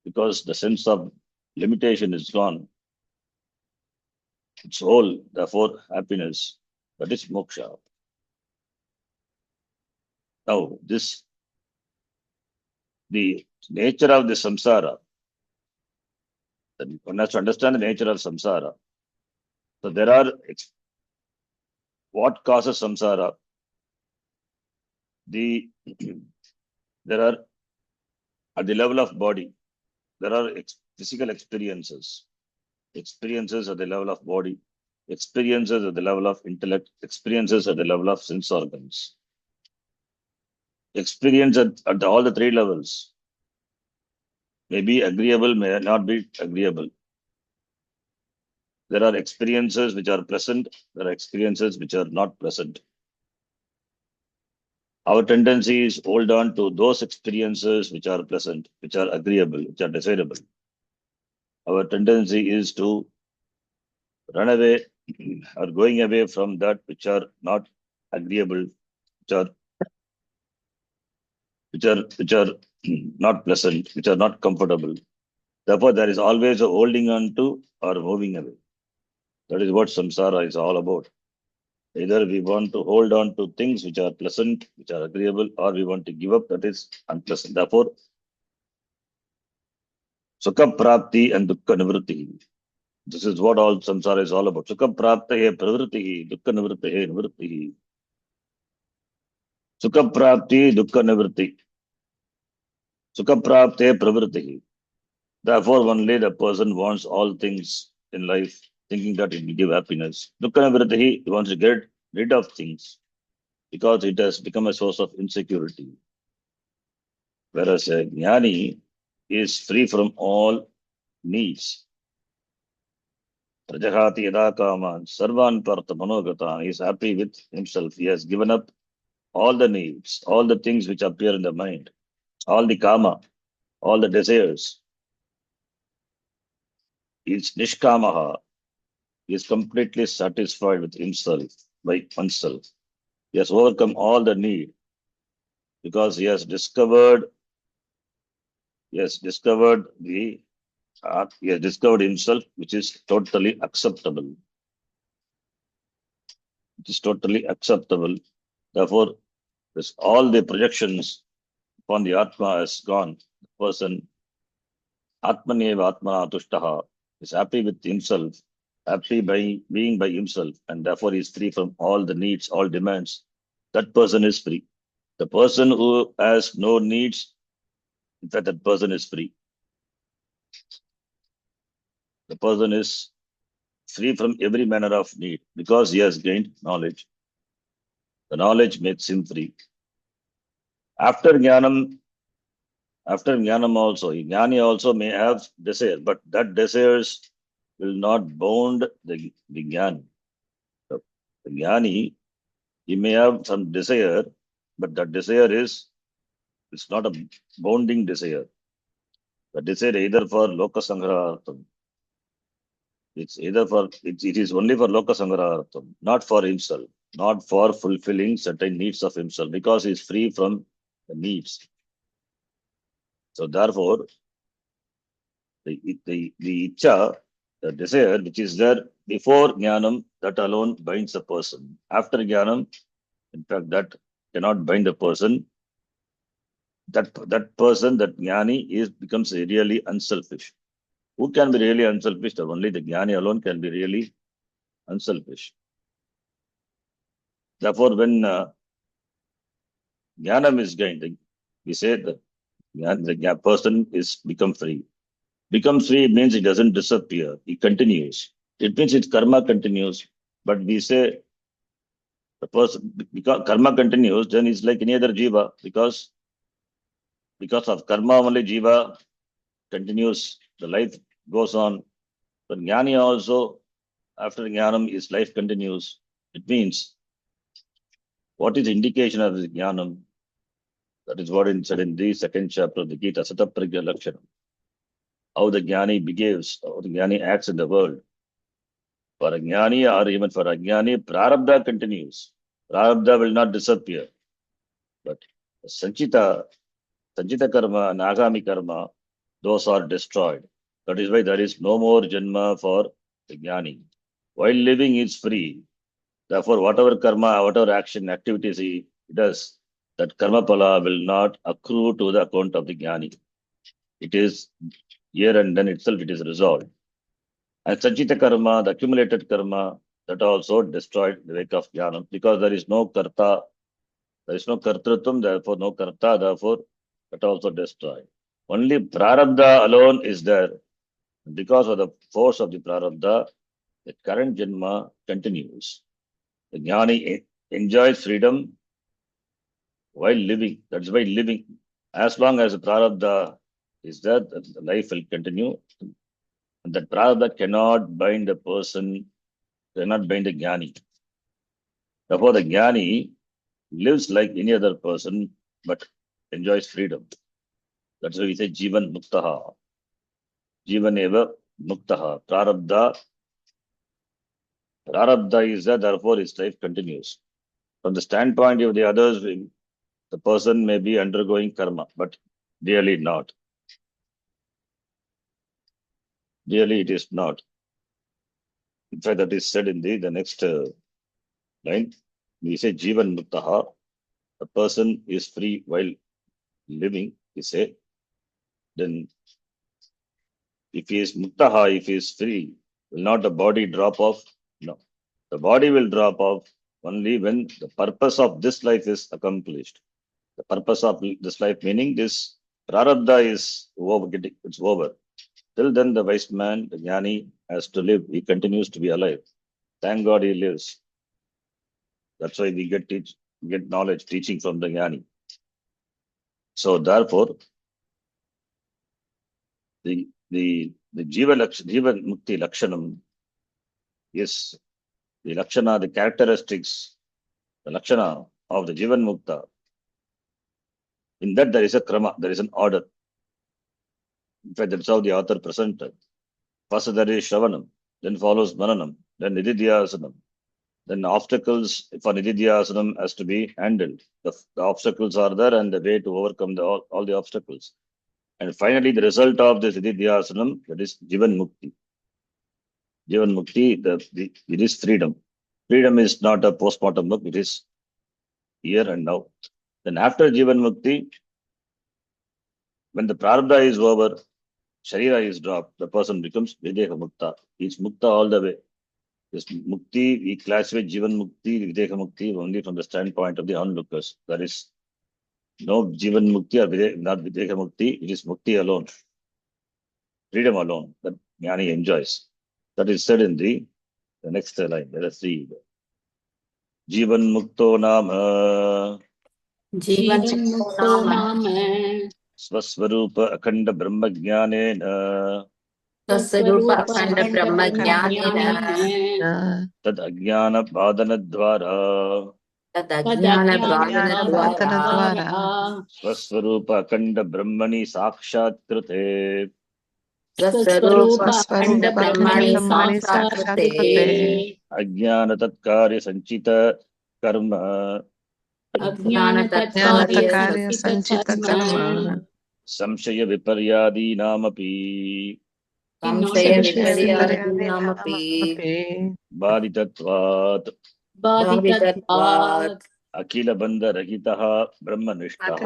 because the sense of limitation is gone. It's whole, therefore happiness. That is moksha. Now, the nature of the samsara, then one has to understand the nature of samsara. So there are, what causes samsara? There are, at the level of body, there are physical experiences at the level of body, experiences at the level of intellect, experiences at the level of sense organs. Experience at all the three levels may be agreeable, may not be agreeable. There are experiences which are pleasant, there are experiences which are not pleasant. Our tendency is hold on to those experiences which are pleasant, which are agreeable, which are desirable. Our tendency is to run away or going away from that which are not agreeable, which are not pleasant, which are not comfortable. Therefore, there is always a holding on to or moving away. That is what samsara is all about. Either we want to hold on to things which are pleasant, which are agreeable, or we want to give up that is unpleasant. Therefore, sukha prapti and dukkha nivritti. This is what all samsara is all about. Sukha praptahe pravritti, dukkha nivrittahe nivritti. Sukha prapti, dukkha nivritti. Sukha praptahe pravritti. Therefore, only the person wants all things in life, thinking that it will give happiness. Dukkha nivritti, he wants to get rid of things because it has become a source of insecurity. Whereas a jnani is free from all needs. Prajahati yada kaman sarvan partha manogatan. He is happy with himself. He has given up all the needs, all the things which appear in the mind, all the kama, all the desires. He is nishkamaha. He is completely satisfied with himself, by oneself. He has overcome all the need because he has discovered himself, which is totally acceptable. It is totally acceptable. Therefore, all the projections upon the Atma has gone. The person, Atmaneva Atmana Tushtaha, is happy with himself, happy by being by himself, and therefore he is free from all the needs, all demands. That person is free. The person who has no needs, in fact, that person is free. The person is free from every manner of need because he has gained knowledge. The knowledge makes him free. After jnanam also, jnani also may have desire, but that desires will not bound the jnani. The jnani, he may have some desire, but that desire it's not a bounding desire. The desire either for loka sangrartham. It is only for loka sangrartham, not for himself, not for fulfilling certain needs of himself, because he is free from the needs. So therefore, the icha, the desire which is there before jnanam, that alone binds a person. After jnanam, in fact, that cannot bind a person. That person, that jnani, becomes really unselfish. Who can be really unselfish? Only the jnani alone can be really unselfish. Therefore, when jnanam is gained, we say that the person is become free. Become free means it doesn't disappear. It continues. It means its karma continues. But we say the person, because karma continues, then it's like any other jiva, because of karma only jiva continues. The life goes on. But jnani also, after jnanam, his life continues. It means, what is the indication of this jnanam? That is what is said in the second chapter of the Gita, Satapragya Lakshanam. How the jnani behaves, how the jnani acts in the world. For a jnani or even for a jnani, prarabdha continues. Prarabdha will not disappear. But sanchita karma and agami karma, those are destroyed. That is why there is no more janma for the jnani. While living is free. Therefore, whatever karma, whatever action, activities he does, that karma pala will not accrue to the account of the jnani. It is here and then itself it is resolved. And sanchita karma, the accumulated karma, that also destroyed the wake of jnana, because there is no karta, there is no kartrutvam, therefore no karta, therefore that also destroyed. Only prarabdha alone is there. Because of the force of the prarabdha, the current janma continues. The jnani enjoys freedom while living. That's why living, as long as the prarabdha is there, the life will continue. And that prarabdha cannot bind a person, cannot bind a jnani. Therefore, the jnani lives like any other person, but enjoys freedom. That's why we say Jivan Muktaha. Jivan eva Muktaha. Prarabdha is there, therefore his life continues. From the standpoint of the others, the person may be undergoing karma, but really not. Really it is not. In fact, that is said in the next line. We say Jivan Muktaha. A person is free while living, we say. Then if he is Muktaha, if he is free, will not the body drop off? No. The body will drop off only when the purpose of this life is accomplished. The purpose of this life, meaning this prarabdha is over, it's over. Till then, the wise man, the jnani, has to live. He continues to be alive. Thank God he lives. That's why we get knowledge, teaching from the jnani. So therefore, the jiva mukti lakshanam is the lakshana, the characteristics, the lakshana of the jivan mukta. In that there is a krama, there is an order. In fact, that's how the author presented. First there is shravanam, then follows mananam, then nididhyasanam. Then obstacles for nididhyasanam has to be handled. The obstacles are there and the way to overcome all the obstacles. And finally, the result of this nididhyasanam, that is jivan mukti. Jivan mukti, it is freedom. Freedom is not a postmortem book, it is here and now. Then after jivan mukti, when the prarabdha is over, sharira is dropped, the person becomes videha mukta. He's mukta all the way. This mukti, we classify jivan mukti, videha mukti only from the standpoint of the onlookers. There is no jivan mukti or not videha mukti, it is mukti alone. Freedom alone that jnani enjoys. That is said in the next line. Let us read. Jivan mukto nama जीवन मुक्तो नाम स्वस्वरूप अखंड ब्रह्म ज्ञानेन स्वस्वरूप अखंड ब्रह्म ज्ञानेन तद अज्ञान बाधन द्वारा तदज्ञान द्वारा स्वस्वरूप अखंड ब्रह्मणि साक्षात्कृते स्वस्वरूप अखंड ब्रह्मणि साक्षात्कृते अज्ञान तत्कार्य संचित कर्म अज्ञान तत्कार्य संचित कर्म संशय विपर्यादीनामपि संशय विपर्यादीनामपि बाधितत्वात् बाधितत्वात् अखिल बंध रहितः ब्रह्मनिष्ठः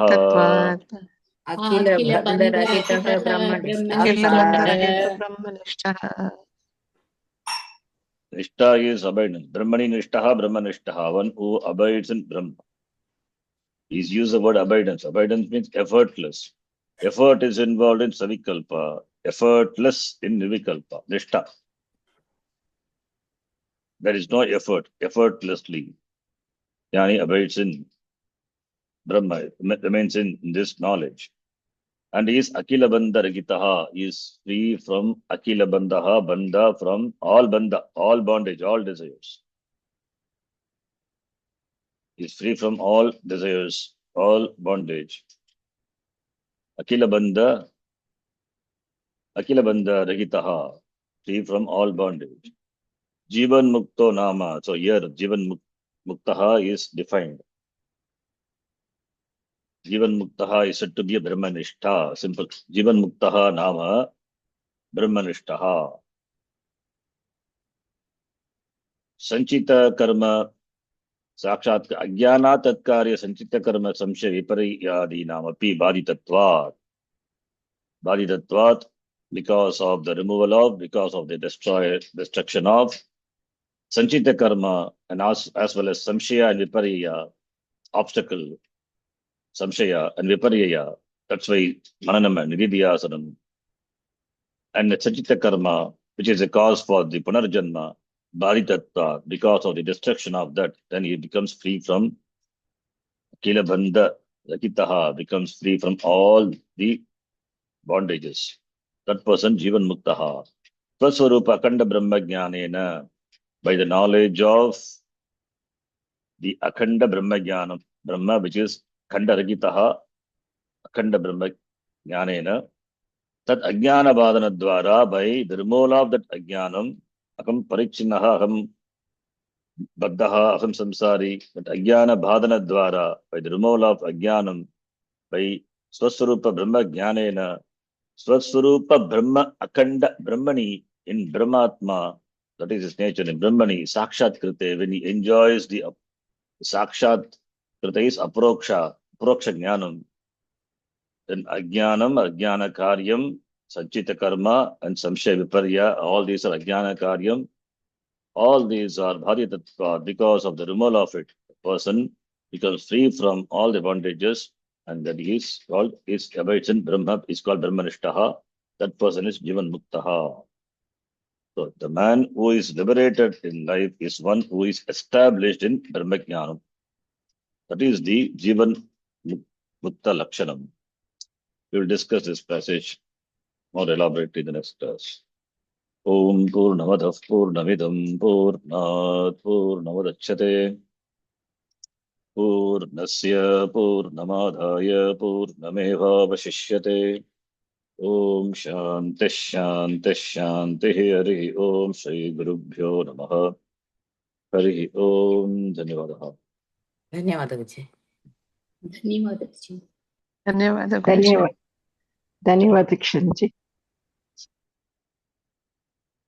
अखिल बन्धरहितः ब्रह्मनिष्ठः ब्रह्मनिष्ठः Nishta is abidance. Brahmani Nishtaha, Brahma Nishtaha, one who abides in Brahma. He's used the word abidance. Abidance means effortless. Effort is involved in Savikalpa, effortless in Nivikalpa. Nishta. There is no effort, effortlessly. Yani abides in Brahma, remains in this knowledge. And he is Akila Bandha Ragitaha, is free from Akila Bandhaha, Bandha from all Bandha, all bondage, all desires. He is free from all desires, all bondage. Akila Bandha Ragitaha, free from all bondage. Jivan Mukto Nama, so here Jivan Muktaha is defined. Jivan Muktaha is said to be a Brahmanishta, simple. Jivan Muktaha Nama Brahmanishtaha. Sanchita Karma Sakshat Ajnana Tatkarya Sanchita Karma Samshay Vipariyadi Namapi Baditatvat. Baditatvat, because of the removal of, because of the destruction of Sanchita Karma, and as well as Samshaya and Vipariya, obstacle, Samshaya and Vipariya. That's why Mananam and Nididhyasanam. And Sanchita Karma, which is a cause for the Punarjanma, Bharitatva, because of the destruction of that, then he becomes free from Akila Bandha Rakitaha, becomes free from all the bondages. That person, Jivan Muktaha. Swaswarupa Akanda Brahma Jnanena, by the knowledge of the Akhanda Brahma Jnanam, Brahma, which is Khanda Rakitaha, Akhanda Brahma Jnanena, that Ajnana Badana Dwara, by the removal of that Ajnanam, Akam Parichinaha, Akam Baddhaha, Akam Samsari, that Ajnana Badana Dwara, by the removal of Ajnanam, by Swaswarupa Brahma Jnanena, Swaswarupa Brahma Akhanda Brahmani, in Brahmatma, that is his nature, in Brahmani, Sakshat Krite, when he enjoys the Sakshat Krite is Aproksha Jnanam, then Ajnanam, Ajnana Karyam, Sanchita Karma, and Samshaya Viparya, all these are Ajnana Karyam. All these are Bharitatva, because of the removal of it. The person becomes free from all the bondages, and that he is called, is abides in Brahma, is called Brahmanishtaha. That person is Jivan Muktaha. So the man who is liberated in life is one who is established in Brahmajnanam. That is the Jivan Mukta Lakshanam. We will discuss this passage more elaborately in the next class. Om Purnamadav Purnamidam Purnat Purnavadachyate Purnasya Purnamadhaya Purnameva Vashishyate. Om Shanti Shanti Shanti Hari Om Shri Gurubhyo Namaha Hari Om. Dhanyavadaha. धन्यवाद विजय. ಧನ್ಯವಾದ ಗುರುಜಿ. ಧನ್ಯವಾದ ಧನ್ಯವಾದ ಕ್ಷಣಜಿ.